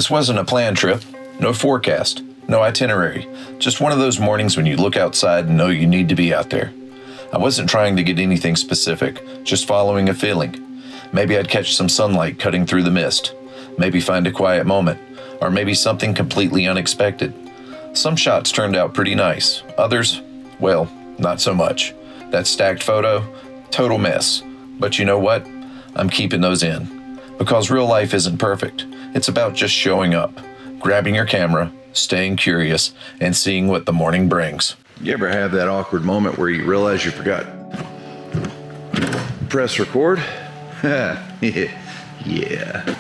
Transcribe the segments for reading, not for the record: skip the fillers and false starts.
This wasn't a planned trip, no forecast, no itinerary, just one of those mornings when you look outside and know you need to be out there. I wasn't trying to get anything specific, just following a feeling. Maybe I'd catch some sunlight cutting through the mist, maybe find a quiet moment, or maybe something completely unexpected. Some shots turned out pretty nice, others, well, not so much. That stacked photo, total mess. But you know what? I'm keeping those in. Because real life isn't perfect. It's about just showing up, grabbing your camera, staying curious, and seeing what the morning brings. You ever have that awkward moment where you realize you forgot? Press record? Yeah,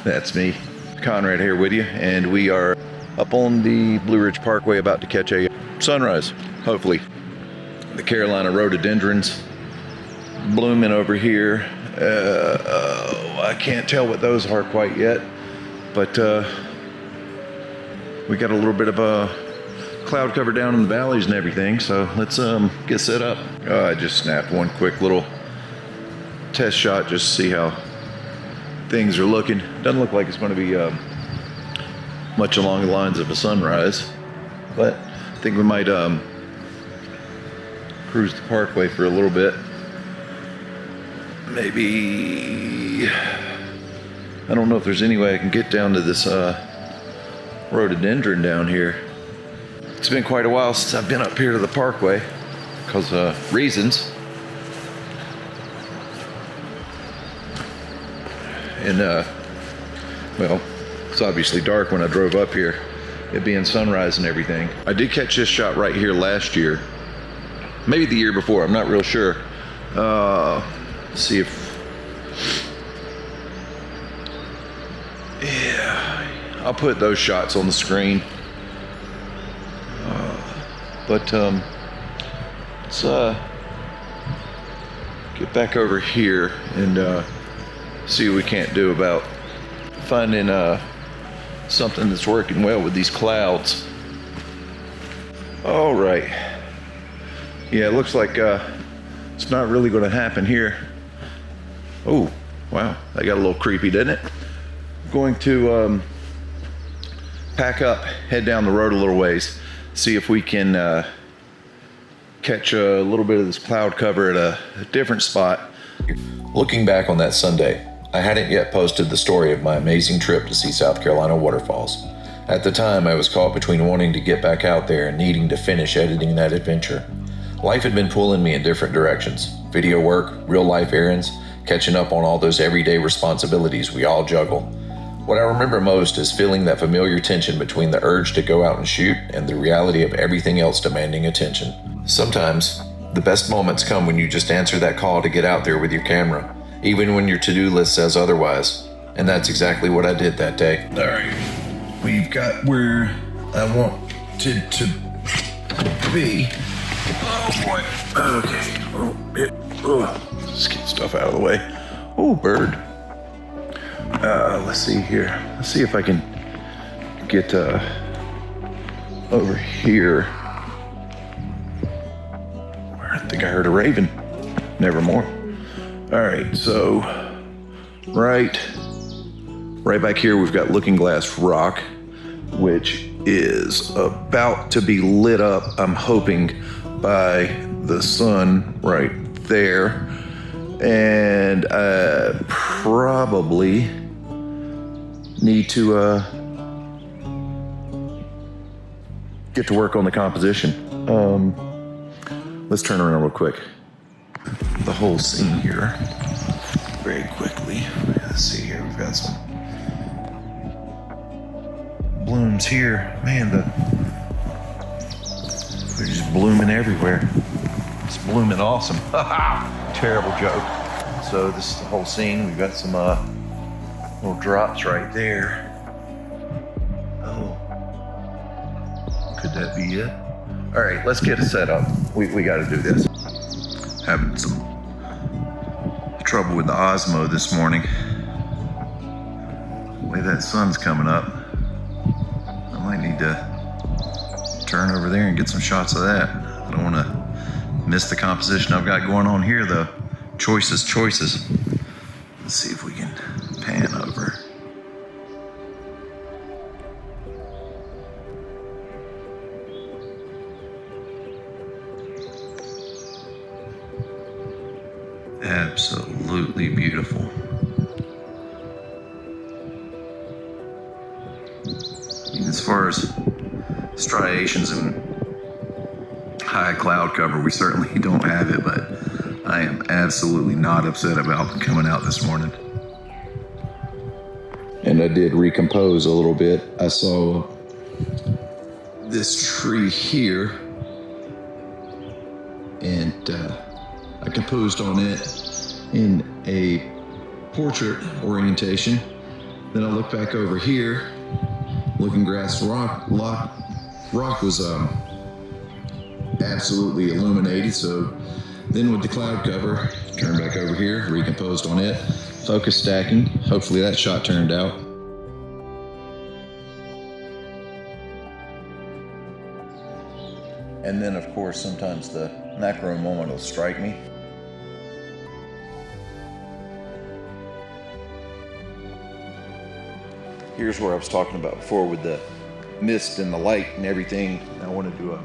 that's me. Conrad here with you, and we are up on the Blue Ridge Parkway about to catch a sunrise, hopefully. The Carolina rhododendrons blooming over here. I can't tell what those are quite yet, but we got a little bit of a cloud cover down in the valleys and everything, so let's get set up. I just snapped one quick little test shot just to see how things are looking. Doesn't look like it's going to be much along the lines of a sunrise, but I think we might cruise the parkway for a little bit. Maybe, I don't know if there's any way I can get down to this rhododendron down here. It's been quite a while since I've been up here to the parkway because reasons. And well, it's obviously dark when I drove up here, it being sunrise and everything. I did catch this shot right here last year, maybe the year before, I'm not real sure. Let's see if, yeah, I'll put those shots on the screen. But let's get back over here and see what we can't do about finding something that's working well with these clouds. All right. Yeah, it looks like it's not really going to happen here. Oh, wow, that got a little creepy, didn't it? Going to pack up, head down the road a little ways, see if we can catch a little bit of this cloud cover at a different spot. Looking back on that Sunday, I hadn't yet posted the story of my amazing trip to see South Carolina waterfalls. At the time, I was caught between wanting to get back out there and needing to finish editing that adventure. Life had been pulling me in different directions. Video work, real life errands, catching up on all those everyday responsibilities we all juggle. What I remember most is feeling that familiar tension between the urge to go out and shoot and the reality of everything else demanding attention. Sometimes, the best moments come when you just answer that call to get out there with your camera, even when your to-do list says otherwise. And that's exactly what I did that day. All right, we've got where I wanted to be. Oh boy, okay. Let's get stuff out of the way. Oh, bird. Let's see here. Let's see if I can get over here. I think I heard a raven. Nevermore. All right, so right back here we've got Looking Glass Rock, which is about to be lit up, I'm hoping, by the sun right there. And I probably need to get to work on the composition. Let's turn around real quick. The whole scene here, very quickly. Let's see here, we've got some blooms here. Man, they're just blooming everywhere. It's blooming awesome. Terrible joke. So this is the whole scene. We've got some little drops right there. Oh, could that be it? All right, let's get it set up. We got to do this. Having some trouble with the Osmo this morning. The way that sun's coming up, I might need to turn over there and get some shots of that. I don't want to miss the composition I've got going on here though. Choices. Let's see if we can pan over. absolutely beautiful. As far as striations and high cloud cover, we certainly don't have it, but I am absolutely not upset about coming out this morning. And I did recompose a little bit. I saw this tree here, and I composed on it in a portrait orientation. Then I looked back over here. Looking Grass rock was absolutely illuminated. So then with the cloud cover, turn back over here, recomposed on it, focus stacking. Hopefully that shot turned out. And then of course sometimes the macro moment will strike me. Here's where I was talking about before with the mist and the light and everything. I wanted to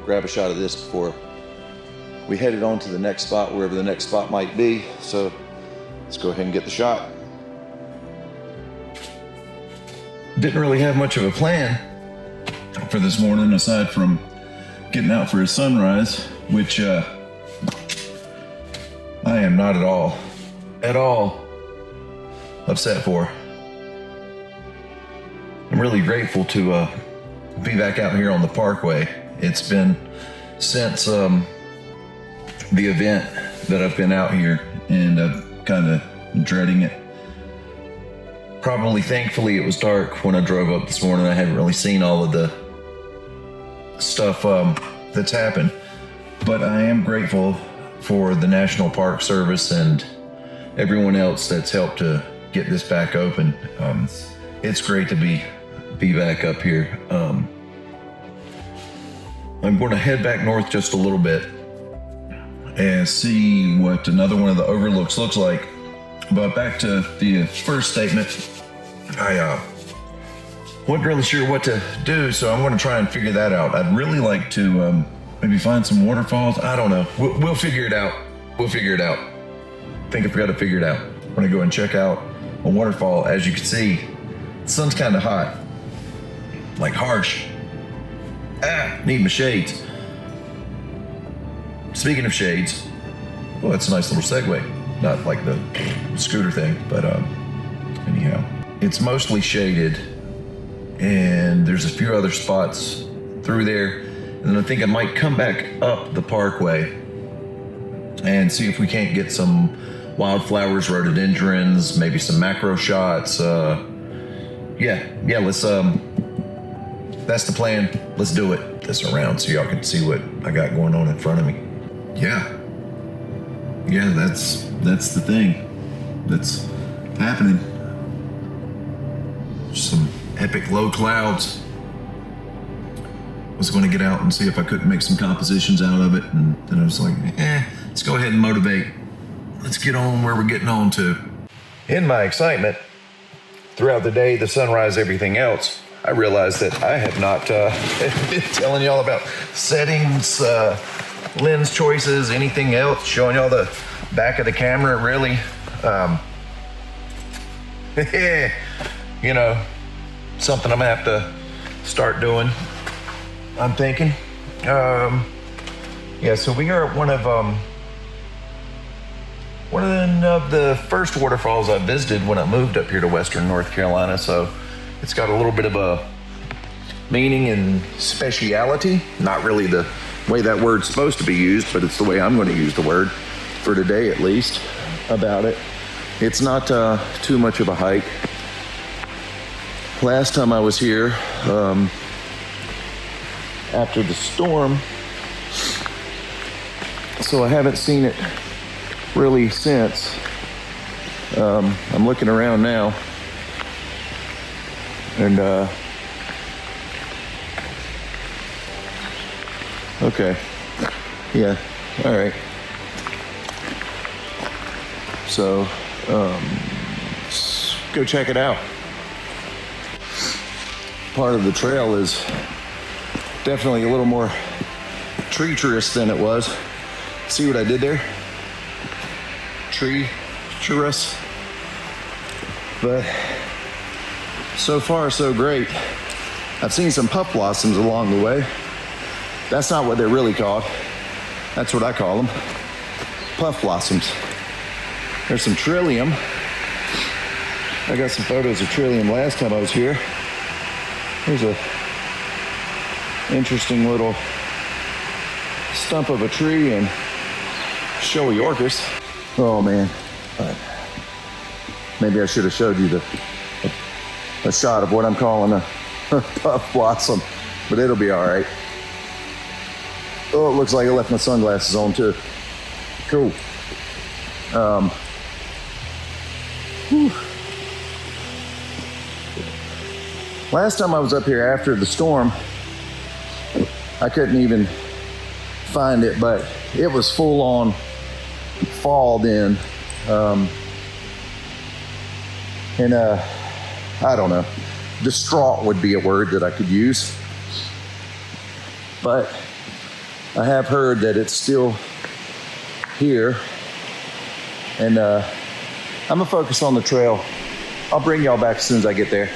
grab a shot of this before we headed on to the next spot, wherever the next spot might be. So let's go ahead and get the shot. Didn't really have much of a plan for this morning aside from getting out for a sunrise, which I am not at all upset for. I'm really grateful to be back out here on the Parkway. It's been since the event that I've been out here, and I've kind of been dreading it. Probably, thankfully, it was dark when I drove up this morning. I haven't really seen all of the stuff that's happened, but I am grateful for the National Park Service and everyone else that's helped to get this back open. It's great to be back up here. I'm going to head back north just a little bit and see what another one of the overlooks looks like. But back to the first statement, I wasn't really sure what to do, so I'm going to try and figure that out. I'd really like to maybe find some waterfalls. I don't know. We'll figure it out. I think I've got to figure it out. I'm going to go and check out a waterfall. As you can see, the sun's kind of hot. Like harsh. Need my shades. Speaking of shades, well, that's a nice little segue. Not like the scooter thing, but anyhow. It's mostly shaded, and there's a few other spots through there. And then I think I might come back up the Parkway and see if we can't get some wildflowers, rhododendrons, maybe some macro shots. Yeah, let's that's the plan. Let's do it this around so y'all can see what I got going on in front of me. Yeah, that's the thing that's happening. Some epic low clouds. Was going to get out and see if I couldn't make some compositions out of it, and then I was like, let's go ahead and motivate. Let's get on where we're getting on to. In my excitement, throughout the day, the sunrise, everything else, I realized that I have not been telling y'all about settings, lens choices, anything else, showing y'all the back of the camera, really. You know, something I'm gonna have to start doing, I'm thinking. So we are at one of the first waterfalls I visited when I moved up here to Western North Carolina. So it's got a little bit of a meaning and speciality. Not really the way that word's supposed to be used, but it's the way I'm going to use the word for today, at least, about it. It's not too much of a hike. Last time I was here, after the storm, so I haven't seen it really since. I'm looking around now, and okay, yeah, all right. So let's go check it out. Part of the trail is definitely a little more treacherous than it was. See what I did there? treacherous, but so far so great. I've seen some puff blossoms along the way. That's not what they're really called. That's what I call them, puff blossoms. There's some trillium. I got some photos of trillium last time I was here. Here's a interesting little stump of a tree and showy orchis. Oh man, maybe I should have showed you a shot of what I'm calling a puff blossom, but it'll be all right. Oh, it looks like I left my sunglasses on too. Cool. Last time I was up here after the storm, I couldn't even find it, but it was full on fall then. I don't know, distraught would be a word that I could use. But I have heard that it's still here, and I'm gonna focus on the trail. I'll bring y'all back as soon as I get there.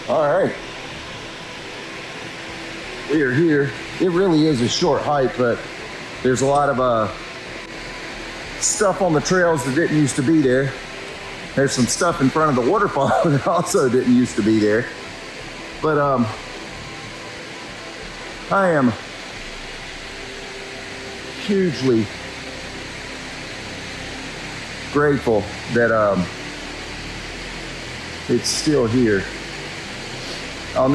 All right, we are here. It really is a short hike, but there's a lot of stuff on the trails that didn't used to be there. There's some stuff in front of the waterfall that also didn't used to be there. But I am hugely grateful that it's still here. I don't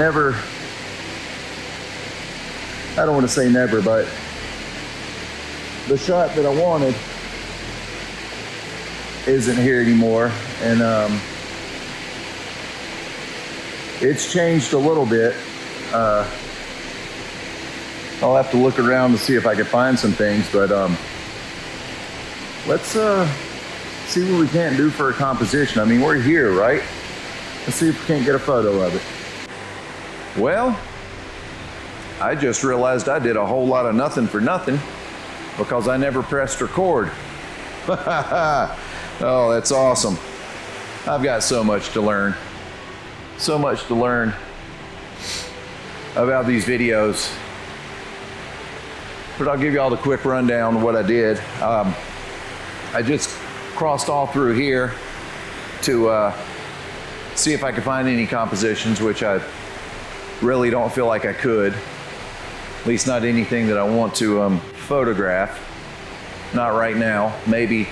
want to say never, but the shot that I wanted isn't here anymore. And it's changed a little bit. I'll have to look around to see if I can find some things, but let's see what we can't do for a composition. I mean, we're here, right? Let's see if we can't get a photo of it. Well, I just realized I did a whole lot of nothing for nothing because I never pressed record. Oh, that's awesome. I've got so much to learn. So much to learn about these videos. But I'll give you all the quick rundown of what I did. I just crossed all through here to see if I could find any compositions, which I really don't feel like I could. At least not anything that I want to photograph. Not right now. Maybe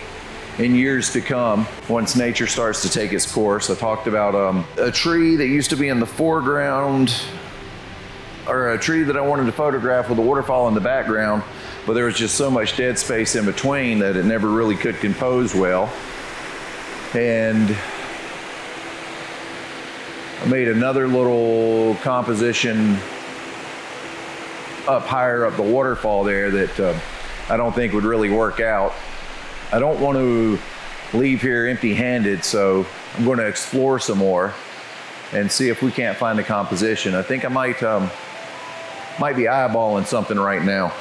in years to come, once nature starts to take its course. I talked about a tree that used to be in the foreground, or a tree that I wanted to photograph with a waterfall in the background, but there was just so much dead space in between that it never really could compose well. And I made another little composition up higher up the waterfall there that I don't think would really work out. I don't want to leave here empty-handed, so I'm going to explore some more and see if we can't find a composition. I think I might be eyeballing something right now.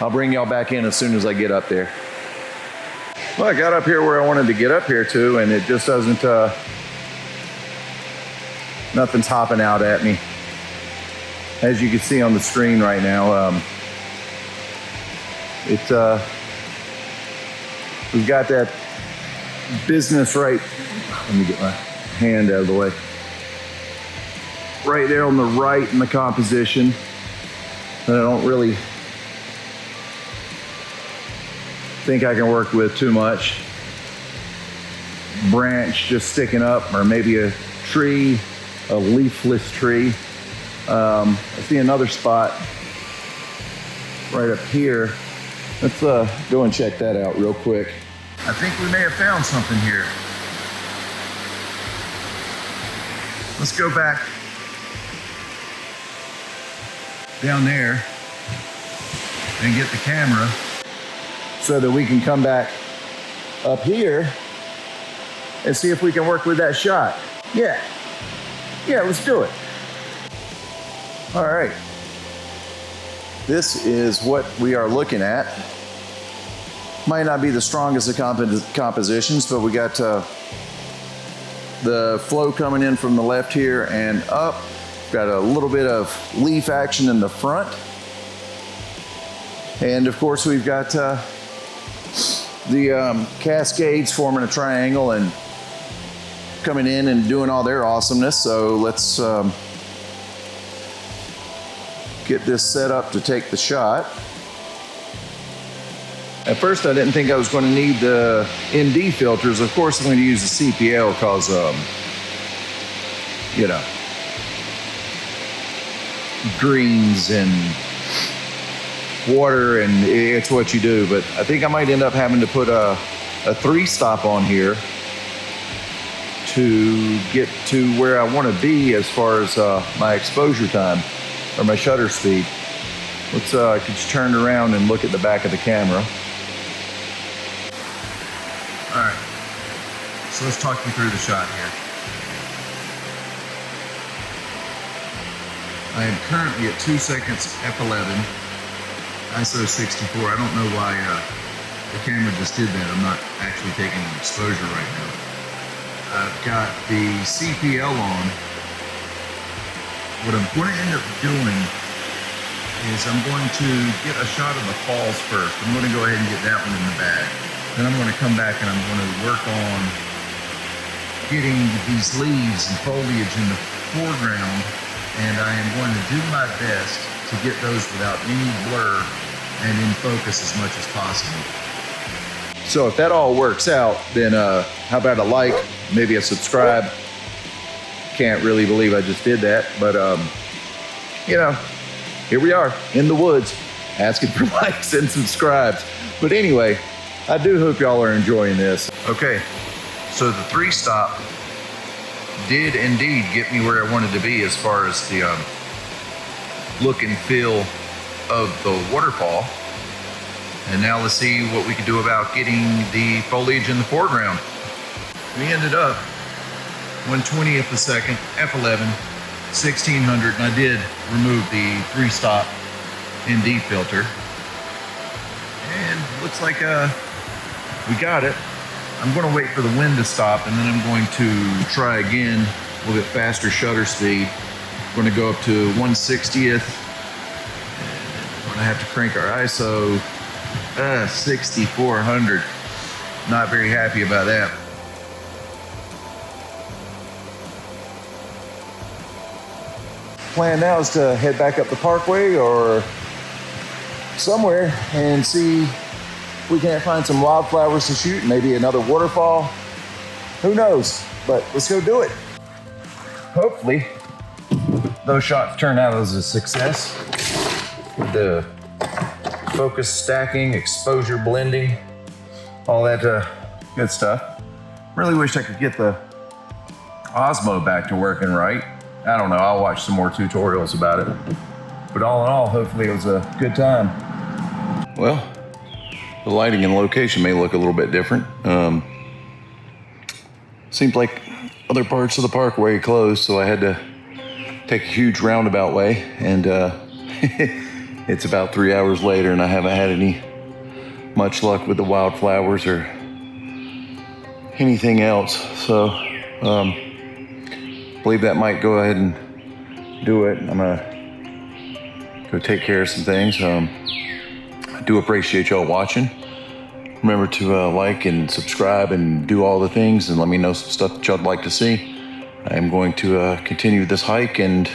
I'll bring y'all back in as soon as I get up there. Well, I got up here where I wanted to get up here to, and it just doesn't, nothing's hopping out at me. As you can see on the screen right now, we've got that business right. Let me get my hand out of the way. Right there on the right in the composition that I don't really think I can work with too much. Branch just sticking up, or maybe a tree, a leafless tree. I see another spot right up here. Let's go and check that out real quick. I think we may have found something here. Let's go back down there and get the camera so that we can come back up here and see if we can work with that shot. Yeah, let's do it. All right. This is what we are looking at. Might not be the strongest of compositions, but we got the flow coming in from the left here and up. Got a little bit of leaf action in the front. And of course we've got the Cascades forming a triangle and coming in and doing all their awesomeness. So let's get this set up to take the shot. At first I didn't think I was going to need the ND filters. Of course I'm going to use the CPL because, you know, greens and water, and it's what you do. But I think I might end up having to put a 3-stop on here to get to where I want to be as far as my exposure time or my shutter speed. Let's get you turned around and look at the back of the camera. All right, so let's talk you through the shot here. I am currently at 2 seconds f11, ISO 64. I don't know why the camera just did that. I'm not actually taking an exposure right now. I've got the CPL on. What I'm going to end up doing is I'm going to get a shot of the falls first. I'm going to go ahead and get that one in the bag. Then I'm going to come back and I'm going to work on getting these leaves and foliage in the foreground, and I am going to do my best to get those without any blur and in focus as much as possible. So if that all works out, then how about a like, maybe a subscribe? Can't really believe I just did that, but you know, here we are in the woods asking for likes and subscribes. But anyway, I do hope y'all are enjoying this. Okay, so the 3-stop did indeed get me where I wanted to be as far as the look and feel of the waterfall. And now let's see what we can do about getting the foliage in the foreground. We ended up 1/20th of a second, f11, 1600, and I did remove the 3-stop ND filter. And looks like we got it. I'm going to wait for the wind to stop, and then I'm going to try again a little bit faster shutter speed. I'm going to go up to 1/60th. I'm going to have to crank our ISO 6400. Not very happy about that. Plan now is to head back up the Parkway or somewhere and see if we can't find some wildflowers to shoot, maybe another waterfall. Who knows? But let's go do it. Hopefully those shots turn out as a success with the focus stacking, exposure blending, all that good stuff. Really wish I could get the Osmo back to working right. I don't know, I'll watch some more tutorials about it. But all in all, hopefully it was a good time. Well, the lighting and location may look a little bit different. Seems like other parts of the Parkway closed, so I had to take a huge roundabout way, and it's about 3 hours later and I haven't had any much luck with the wildflowers or anything else. So I believe that might go ahead and do it. I'm gonna go take care of some things. I do appreciate y'all watching. Remember to like and subscribe and do all the things, and let me know some stuff that y'all'd like to see. I am going to continue this hike, and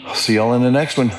I'll see y'all in the next one.